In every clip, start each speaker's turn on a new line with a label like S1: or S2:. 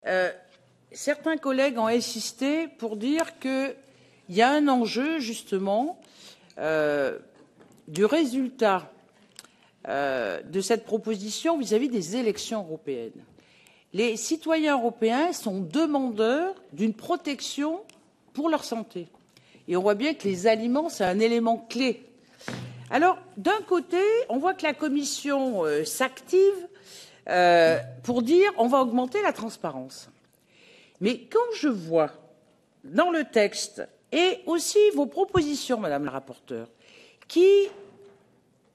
S1: Euh, certains collègues ont insisté pour dire qu'il y a un enjeu, justement, du résultat de cette proposition vis-à-vis des élections européennes. Les citoyens européens sont demandeurs d'une protection pour leur santé. Et on voit bien que les aliments, c'est un élément clé. Alors, d'un côté, on voit que la Commission s'active pour dire on va augmenter la transparence. Mais quand je vois dans le texte et aussi vos propositions, Madame la rapporteure, qui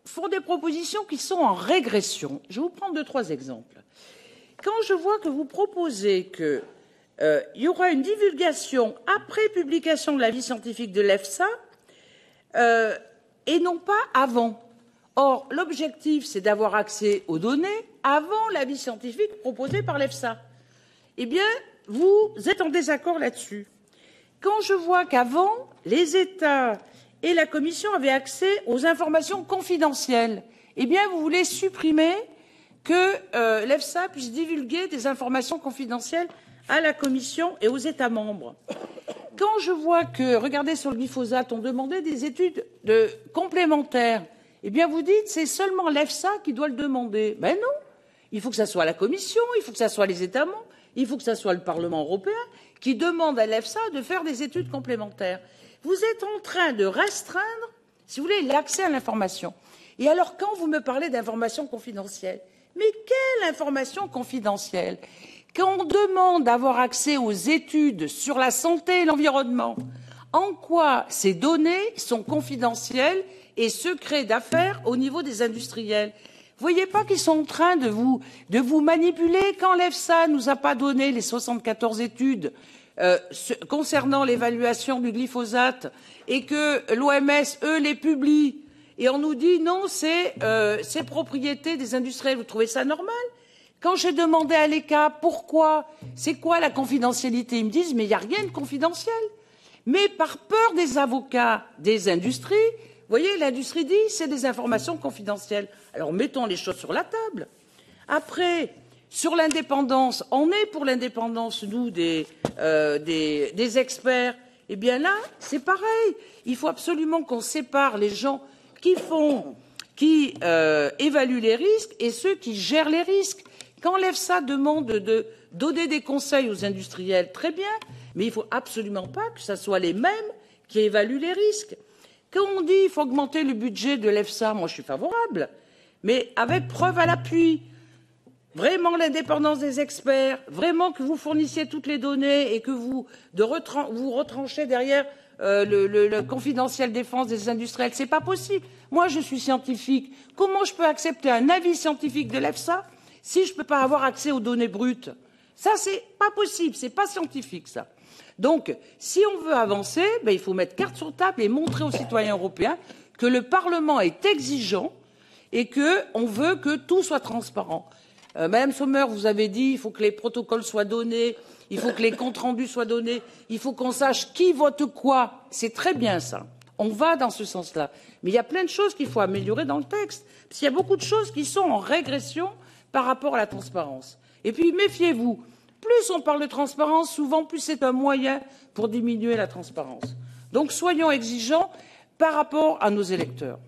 S1: font des propositions qui sont en régression, je vais vous prendre 2-3 exemples. Quand je vois que vous proposez qu'il y aura une divulgation après publication de l'avis scientifique de l'EFSA et non pas avant. Or, l'objectif, c'est d'avoir accès aux données avant l'avis scientifique proposé par l'EFSA. Eh bien, vous êtes en désaccord là-dessus. Quand je vois qu'avant, les États et la Commission avaient accès aux informations confidentielles, eh bien, vous voulez supprimer que l'EFSA puisse divulguer des informations confidentielles à la Commission et aux États membres. Quand je vois que, regardez sur le glyphosate, on demandait des études complémentaires, eh bien, vous dites c'est seulement l'EFSA qui doit le demander. Ben non, il faut que ça soit la Commission, il faut que ça soit les États membres, il faut que ça soit le Parlement européen qui demande à l'EFSA de faire des études complémentaires. Vous êtes en train de restreindre, si vous voulez, l'accès à l'information. Et alors, quand vous me parlez d'informations confidentielles, mais quelle information confidentielle? Quand on demande d'avoir accès aux études sur la santé et l'environnement, en quoi ces données sont confidentielles et secrets d'affaires au niveau des industriels? Vous ne voyez pas qu'ils sont en train de vous manipuler quand l'EFSA ne nous a pas donné les 74 études concernant l'évaluation du glyphosate et que l'OMS, eux, les publie et on nous dit non, c'est propriété des industriels. Vous trouvez ça normal? Quand j'ai demandé à l'ECA pourquoi, c'est quoi la confidentialité, ils me disent mais il n'y a rien de confidentiel. Mais par peur des avocats des industries, vous voyez, l'industrie dit c'est des informations confidentielles. Alors mettons les choses sur la table. Après, sur l'indépendance, on est pour l'indépendance, nous, des experts. Eh bien là, c'est pareil. Il faut absolument qu'on sépare les gens qui évaluent les risques et ceux qui gèrent les risques. Quand l'EFSA demande de donner des conseils aux industriels, très bien, mais il ne faut absolument pas que ce soit les mêmes qui évaluent les risques. Quand on dit qu'il faut augmenter le budget de l'EFSA, moi je suis favorable, mais avec preuve à l'appui. Vraiment l'indépendance des experts, vraiment que vous fournissiez toutes les données et que vous retranchez derrière le confidentiel défense des industriels. Ce n'est pas possible. Moi, je suis scientifique. Comment je peux accepter un avis scientifique de l'EFSA si je ne peux pas avoir accès aux données brutes? Ça, c'est pas possible. C'est pas scientifique, ça. Donc, si on veut avancer, il faut mettre carte sur table et montrer aux citoyens européens que le Parlement est exigeant et qu'on veut que tout soit transparent. Madame Sommer, vous avez dit qu'il faut que les protocoles soient donnés, il faut que les comptes rendus soient donnés, il faut qu'on sache qui vote quoi. C'est très bien ça. On va dans ce sens-là. Mais il y a plein de choses qu'il faut améliorer dans le texte. Parce qu'il y a beaucoup de choses qui sont en régression par rapport à la transparence. Et puis, méfiez-vous. Plus on parle de transparence, souvent, plus c'est un moyen pour diminuer la transparence. Donc, soyons exigeants par rapport à nos électeurs.